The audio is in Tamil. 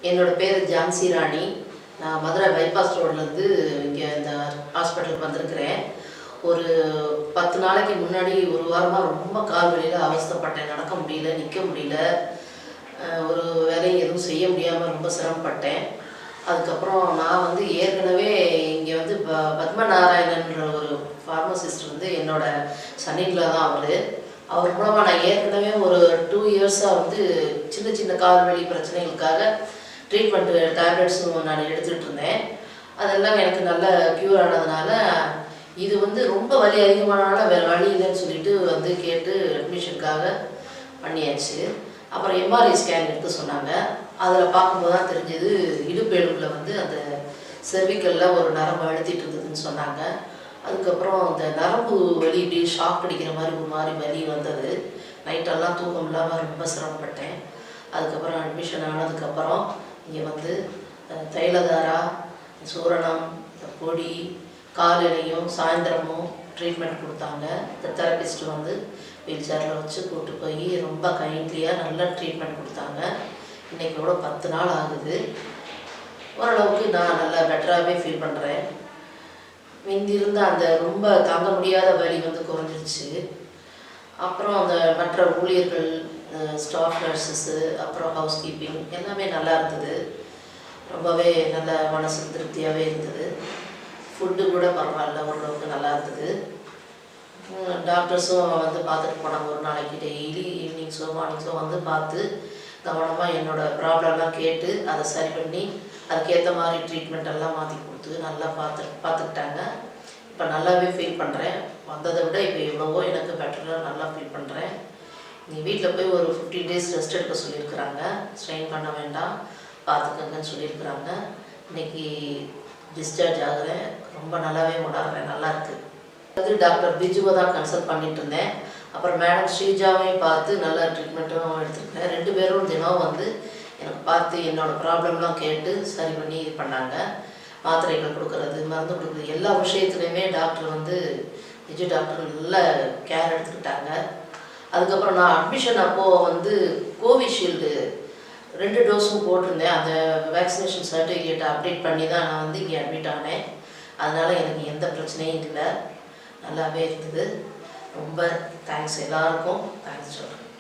என்னோட பேர் ஜான்சி ராணி. நான் மதுரை பைபாஸ் ரோட்லேருந்து இங்கே இந்த ஹாஸ்பிட்டலுக்கு வந்திருக்கிறேன். ஒரு 10 நாளைக்கு முன்னாடி ஒரு வாரமாக ரொம்ப கால் வலியில் அவஸ்தைப்பட்டேன். நடக்க முடியல, நிற்க முடியல, ஒரு வேலையும் எதுவும் செய்ய முடியாமல் ரொம்ப சிரமப்பட்டேன். அதுக்கப்புறம் நான் ஏற்கனவே இங்கே பத்மநாராயணன்ற ஒரு ஃபார்மசிஸ்ட் என்னோட சன்னின்ல தான் அவர் மூலமாக நான் ஏற்கனவே ஒரு 2 இயர்ஸாக சின்ன சின்ன கால் வலி பிரச்சனைகளுக்காக ட்ரீட்மெண்ட்டு டேப்லெட்ஸும் நான் எடுத்துகிட்டு இருந்தேன். அதெல்லாம் எனக்கு நல்ல க்யூர் ஆனதுனால இது ரொம்ப வலி அதிகமானால வேறு வழி இல்லைன்னு சொல்லிட்டு கேட்டு அட்மிஷனுக்காக பண்ணியாச்சு. அப்புறம் எம்ஆர்ஐ ஸ்கேன் எடுக்க சொன்னாங்க. அதில் பார்க்கும்போது தான் தெரிஞ்சது இடுப்பு எலும்பில் அந்த செர்விக்கலில் ஒரு நரம்பு அழுத்திட்டு இருந்ததுன்னு சொன்னாங்க. அதுக்கப்புறம் அந்த நரம்பு வலி இப்படி ஷாக் அடிக்கிற மாதிரி ஒரு மாதிரி வலி வந்தது. நைட்டெல்லாம் தூக்கம் இல்லாமல் ரொம்ப சிரமப்பட்டேன். அதுக்கப்புறம் அட்மிஷன் ஆனதுக்கப்புறம் இங்கே தைலதாரா, சூரணம், பொடி, காலையிலையும் சாயந்தரமும் ட்ரீட்மெண்ட் கொடுத்தாங்க. இந்த தெரபிஸ்ட்டு வீல் சேரில் வச்சு கூப்பிட்டு போய் ரொம்ப கைண்ட்லியாக நல்லா ட்ரீட்மெண்ட் கொடுத்தாங்க. இன்றைக்கி கூட 10 நாள் ஆகுது. ஓரளவுக்கு நான் நல்லா பெட்டராகவே ஃபீல் பண்ணுறேன். முந்திருந்த அந்த ரொம்ப தாங்க முடியாத வலி குறைஞ்சிருச்சு. அப்புறம் அந்த மற்ற ஊழியர்கள், ஸ்டாஃப் நர்ஸஸ்ஸு, அப்புறம் ஹவுஸ் கீப்பிங் எல்லாமே நல்லா இருந்தது. ரொம்பவே நல்ல மனசு திருப்தியாகவே இருந்தது. ஃபுட்டு கூட பரவாயில்ல, ஓரளவுக்கு நல்லா இருந்தது. டாக்டர்ஸும் பார்த்துட்டு போனாங்க. ஒரு நாளைக்கு டெய்லி ஈவினிங்ஸோ மார்னிங்ஸோ பார்த்து கவனமாக என்னோடய ப்ராப்ளம்லாம் கேட்டு அதை சரி பண்ணி அதுக்கேற்ற மாதிரி ட்ரீட்மெண்ட் எல்லாம் மாற்றி கொடுத்து நல்லா பார்த்துக்கிட்டாங்க. இப்போ நல்லாவே ஃபீல் பண்ணுறேன். வந்ததை விட இப்போ எவ்வளவோ எனக்கு பெட்டராக நல்லா ஃபீல் பண்ணுறேன். நீ வீட்டில் போய் ஒரு 15 days ரெஸ்ட் எடுக்க சொல்லியிருக்கிறாங்க. ஸ்ட்ரெயின் பண்ண வேண்டாம், பார்த்துக்கங்கன்னு சொல்லியிருக்கிறாங்க. இன்றைக்கி டிஸ்சார்ஜ் ஆகுறேன். ரொம்ப நல்லாவே உணர்றேன். நல்லா இருக்குது. டாக்டர் பிஜுவை தான் கன்சல்ட் பண்ணிட்டு இருந்தேன். அப்புறம் மேடம் ஸ்ரீஜாவையும் பார்த்து நல்ல ட்ரீட்மெண்ட்டும் எடுத்துருக்கேன். 2 பேரும் தினம் எனக்கு பார்த்து என்னோடய ப்ராப்ளம்லாம் கேட்டு சரி பண்ணி இது பண்ணாங்க. மாத்திரைகள் கொடுக்கறது, மருந்து கொடுக்குறது, எல்லா விஷயத்துலையுமே டாக்டர் விஜய் டாக்டர் நல்ல கேர் எடுத்துக்கிட்டாங்க. அதுக்கப்புறம் நான் அட்மிஷன் அப்போது கோவிஷீல்டு 2 டோஸும் போட்டிருந்தேன். அந்த வேக்சினேஷன் சர்டிஃபிகேட்டை அப்டேட் பண்ணி தான் நான் இங்கே அட்மிட் ஆனேன். அதனால் எனக்கு எந்த பிரச்சனையும் இல்லை, நல்லாவே இருக்குது. ரொம்ப தேங்க்ஸ், எல்லாருக்கும் தேங்க்ஸ் சொல்கிறேன்.